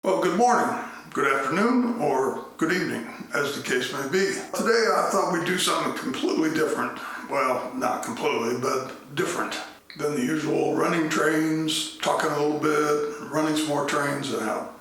Well, good morning, good afternoon, or good evening, as the case may be. Today I thought we'd do something completely different. Well, not completely, but different than the usual running trains, talking a little bit, running some more trains out.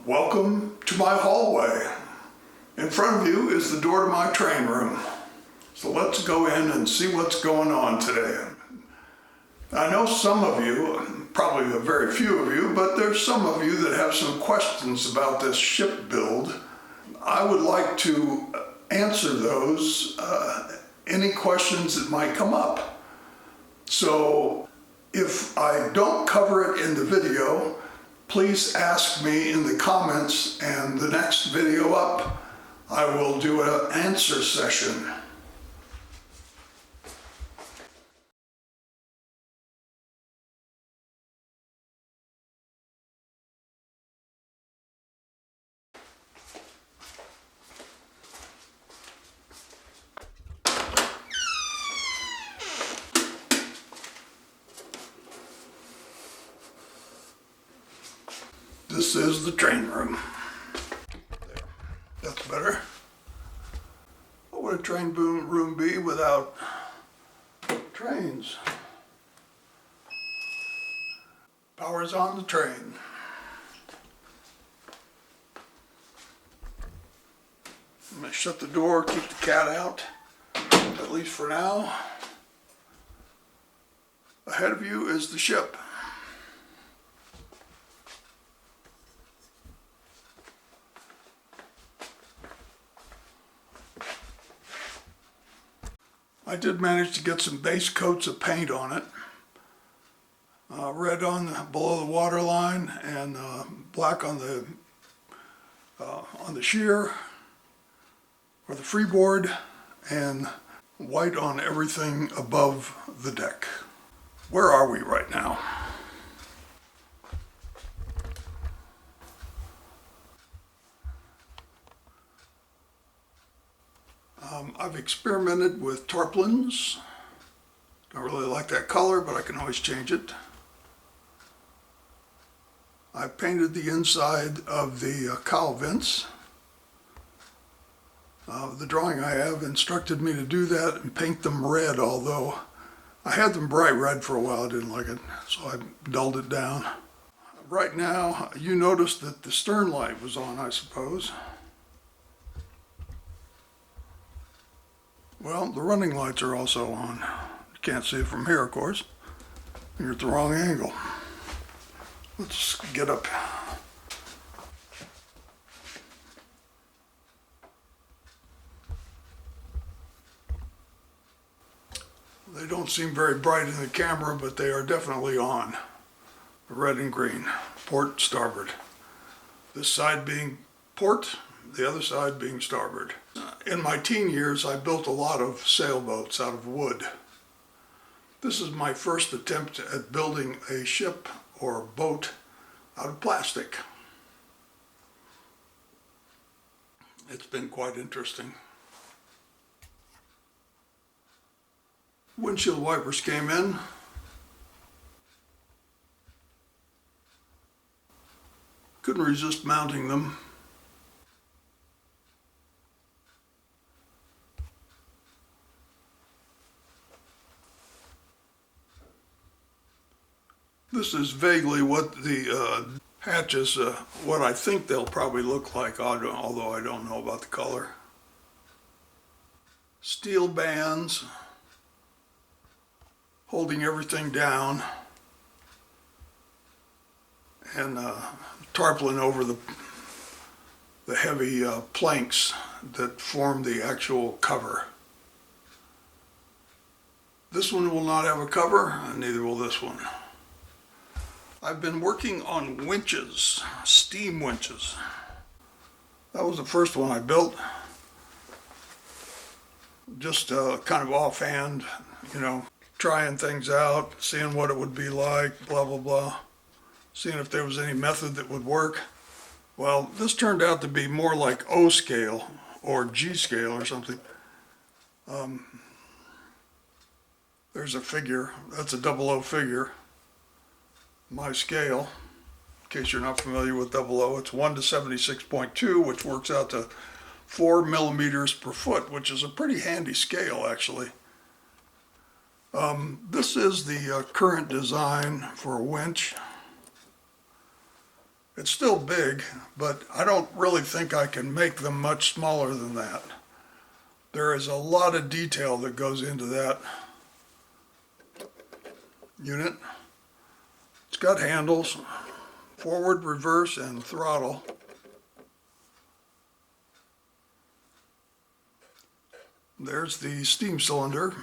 Welcome to my hallway. In front of you is the door to my train room. So let's go in and see what's going on today. I know some of you, probably a very few of you, but there's some of you that have some questions about this ship build. I would like to answer those, any questions that might come up. So if I don't cover it in the video, please ask me in the comments, and the next video up, I will do an answer session. This is the train room. There, that's better. What would a train room be without trains? Power's on the train. I'm going to shut the door, keep the cat out, at least for now. Ahead of you is the ship. I did manage to get some base coats of paint on it. Red below the water line, and black on the shear or the freeboard, and white on everything above the deck. Where are we right now? I've experimented with tarpaulins. Don't really like that color, but I can always change it. I painted the inside of the cowl vents. The drawing I have instructed me to do that and paint them red, although I had them bright red for a while. I didn't like it, so I dulled it down. Right now, you noticed that the stern light was on, I suppose. Well, the running lights are also on. You can't see it from here, of course. You're at the wrong angle. Let's get up. They don't seem very bright in the camera, but they are definitely on. Red and green, port, starboard. This side being port, the other side being starboard. In my teen years, I built a lot of sailboats out of wood. This is my first attempt at building a ship or boat out of plastic. It's been quite interesting. Windshield wipers came in. Couldn't resist mounting them. This is vaguely what the hatches, what I think they'll probably look like, although I don't know about the color. Steel bands holding everything down, and tarpaulin over the heavy planks that form the actual cover. This one will not have a cover, and neither will this one. I've been working on winches, steam winches. That was the first one I built. Just kind of offhand, trying things out, seeing what it would be like, blah, blah, blah. Seeing if there was any method that would work. Well, this turned out to be more like O scale or G scale or something. There's a figure, that's a 00 figure. My scale, case you're not familiar with double O, it's 1 to 76.2, which works out to 4 millimeters per foot, which is a pretty handy scale, actually. This is the current design for a winch. It's still big, but I don't really think I can make them much smaller than that. There is a lot of detail that goes into that unit. It's got handles, forward, reverse, and throttle. There's the steam cylinder.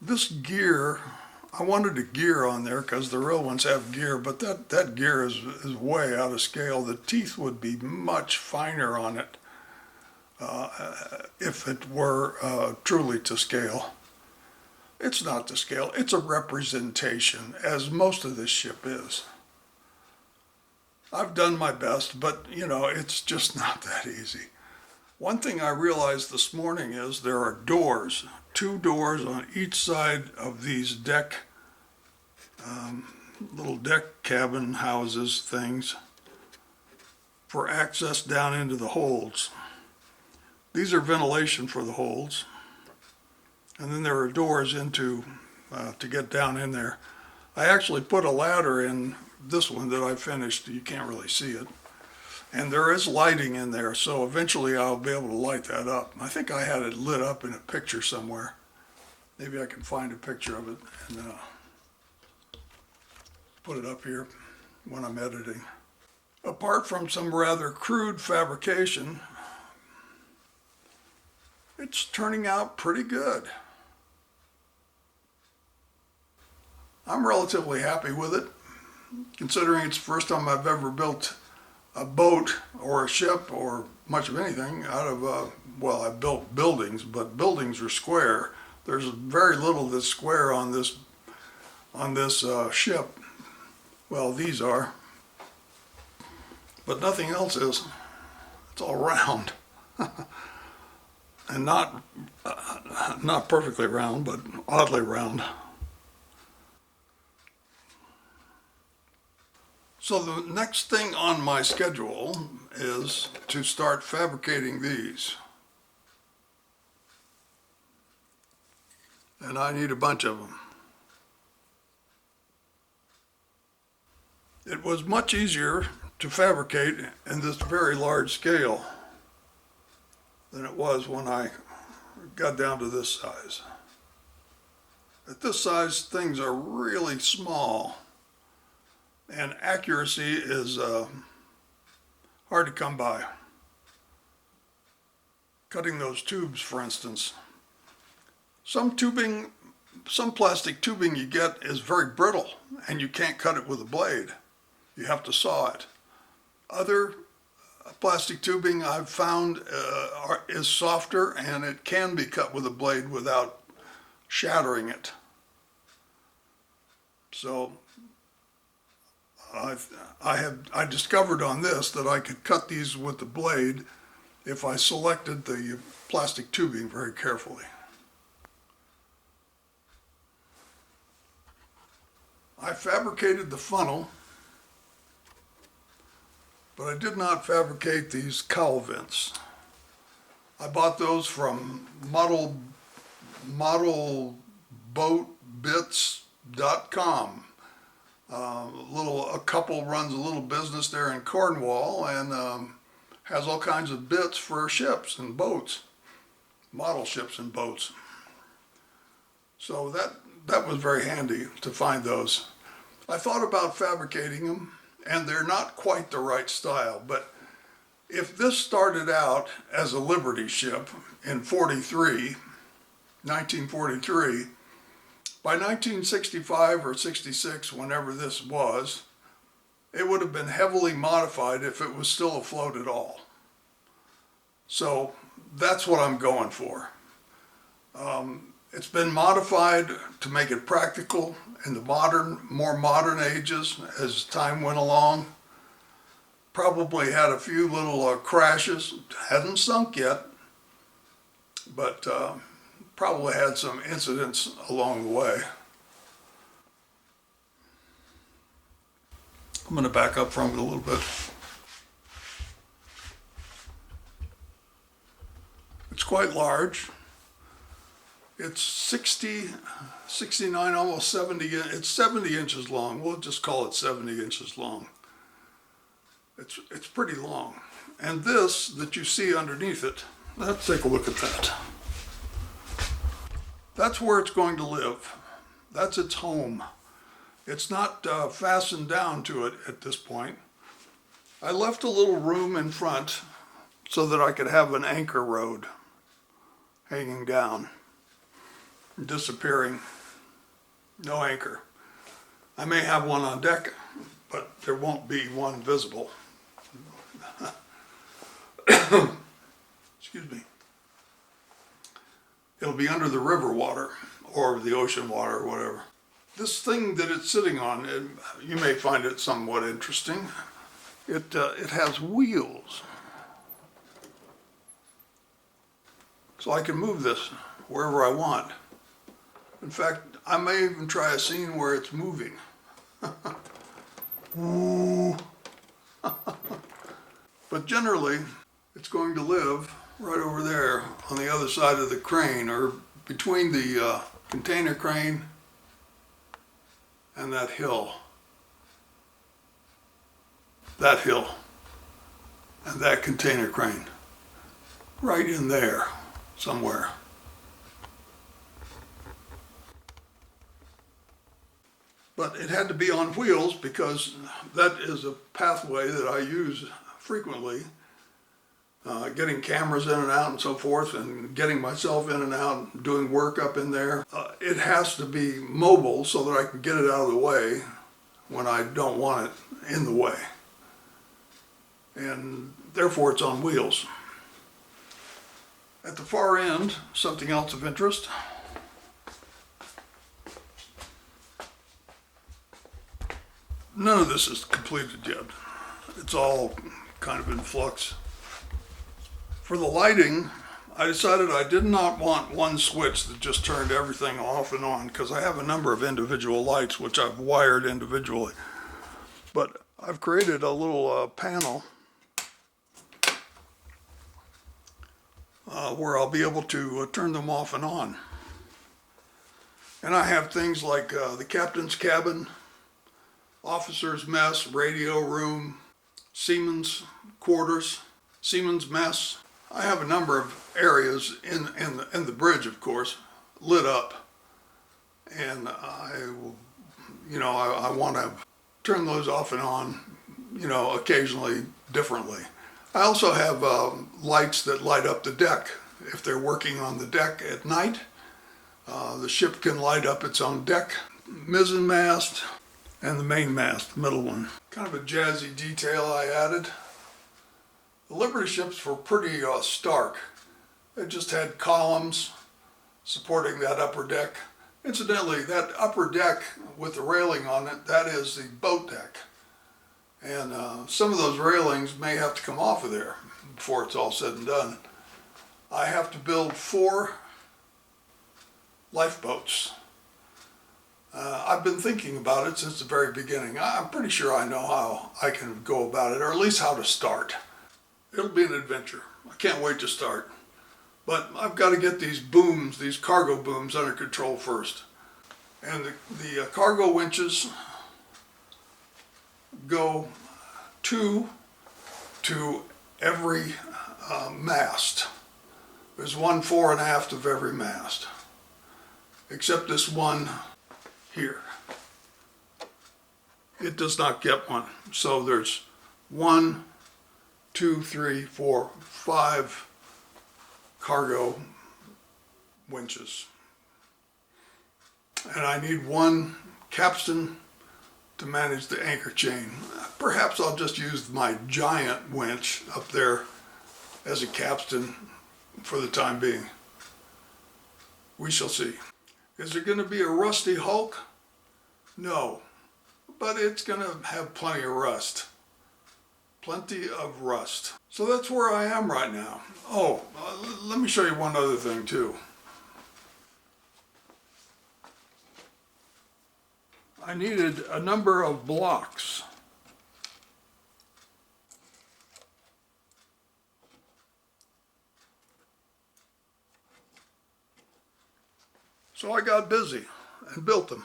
This gear, I wanted a gear on there because the real ones have gear, but that gear is way out of scale. The teeth would be much finer on it if it were truly to scale. It's not to scale, it's a representation, as most of this ship is. I've done my best, but you know, it's just not that easy. One thing I realized this morning is there are doors, 2 doors on each side of these deck, little deck cabin houses things, for access down into the holds. These are ventilation for the holds. And then there are doors into to get down in there. I actually put a ladder in this one that I finished. You can't really see it. And there is lighting in there, so eventually I'll be able to light that up. I think I had it lit up in a picture somewhere. Maybe I can find a picture of it and put it up here when I'm editing. Apart from some rather crude fabrication, it's turning out pretty good. I'm relatively happy with it, considering it's the first time I've ever built a boat or a ship or much of anything out of, well, I built buildings, but buildings are square. There's very little that's square on this ship. Well, these are, but nothing else is. It's all round. And not perfectly round, but oddly round. So the next thing on my schedule is to start fabricating these. And I need a bunch of them. It was much easier to fabricate in this very large scale than it was when I got down to this size. At this size, things are really small, and accuracy is hard to come by. Cutting those tubes, for instance. Some plastic tubing you get is very brittle, and you can't cut it with a blade. You have to saw it. Other plastic tubing I've found is softer, and it can be cut with a blade without shattering it. So I discovered on this that I could cut these with the blade if I selected the plastic tubing very carefully. I fabricated the funnel, but I did not fabricate these cowl vents. I bought those from modelboatbits.com. A couple runs a little business there in Cornwall and has all kinds of bits for ships and boats, model ships and boats. So that was very handy to find those. I thought about fabricating them, and they're not quite the right style, but if this started out as a Liberty ship in 1943, by 1965 or 66, whenever this was, it would have been heavily modified if it was still afloat at all. So that's what I'm going for. It's been modified to make it practical in the more modern ages as time went along. Probably had a few little crashes, hadn't sunk yet, but probably had some incidents along the way. I'm going to back up from it a little bit. It's quite large. It's 69, almost 70, it's 70 inches long. We'll just call it 70 inches long. It's pretty long. And this that you see underneath it, let's take a look at that. That's where it's going to live. That's its home. It's not fastened down to it at this point. I left a little room in front so that I could have an anchor rod hanging down, disappearing. No anchor. I may have one on deck, but there won't be one visible. Excuse me. It'll be under the river water or the ocean water or whatever. This thing that it's sitting on, you may find it somewhat interesting. It has wheels. So I can move this wherever I want. In fact, I may even try a scene where it's moving. Ooh. But generally, it's going to live right over there on the other side of the crane, or between the container crane and that hill. That hill and that container crane. Right in there somewhere. But it had to be on wheels because that is a pathway that I use frequently. Getting cameras in and out and so forth, and getting myself in and out, doing work up in there. It has to be mobile so that I can get it out of the way when I don't want it in the way. And therefore it's on wheels. At the far end, something else of interest. None of this is completed yet. It's all kind of in flux. For the lighting, I decided I did not want one switch that just turned everything off and on, because I have a number of individual lights which I've wired individually. But I've created a little panel where I'll be able to turn them off and on. And I have things like the captain's cabin, officer's mess, radio room, seaman's quarters, seaman's mess. I have a number of areas in the bridge, of course, lit up, and I want to turn those off and on, occasionally differently. I also have lights that light up the deck. If they're working on the deck at night, the ship can light up its own deck, mizzen mast, and the main mast, the middle one. Kind of a jazzy detail I added. The Liberty ships were pretty stark. They just had columns supporting that upper deck. Incidentally, that upper deck with the railing on it, that is the boat deck. And some of those railings may have to come off of there before it's all said and done. I have to build 4 lifeboats. I've been thinking about it since the very beginning. I'm pretty sure I know how I can go about it, or at least how to start. It'll be an adventure. I can't wait to start. But I've got to get these booms, these cargo booms, under control first. And the cargo winches go 2 to every mast. There's one fore and aft of every mast, except this one here. It does not get one. So there's 1, 2, 3, 4, 5 cargo winches. And I need 1 capstan to manage the anchor chain. Perhaps I'll just use my giant winch up there as a capstan for the time being. We shall see. Is there going to be a rusty hulk? No, but it's going to have plenty of rust. Plenty of rust. So that's where I am right now. Oh, let me show you one other thing too. I needed a number of blocks So I got busy and built them.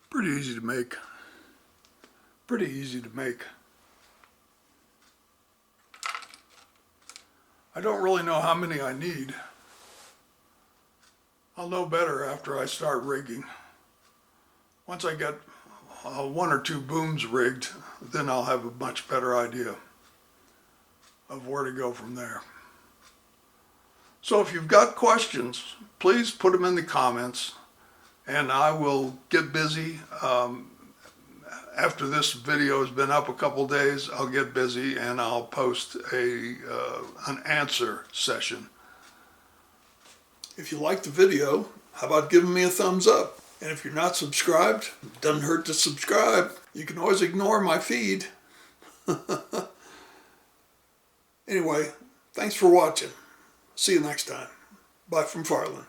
Pretty easy to make. Pretty easy to make. I don't really know how many I need. I'll know better after I start rigging. Once I get one or two booms rigged, then I'll have a much better idea of where to go from there. So if you've got questions, please put them in the comments, and I will get busy. After this video has been up a couple days, I'll get busy and I'll post an answer session. If you like the video, how about giving me a thumbs up? And if you're not subscribed, it doesn't hurt to subscribe. You can always ignore my feed. Anyway, thanks for watching. See you next time. Bye from Farland.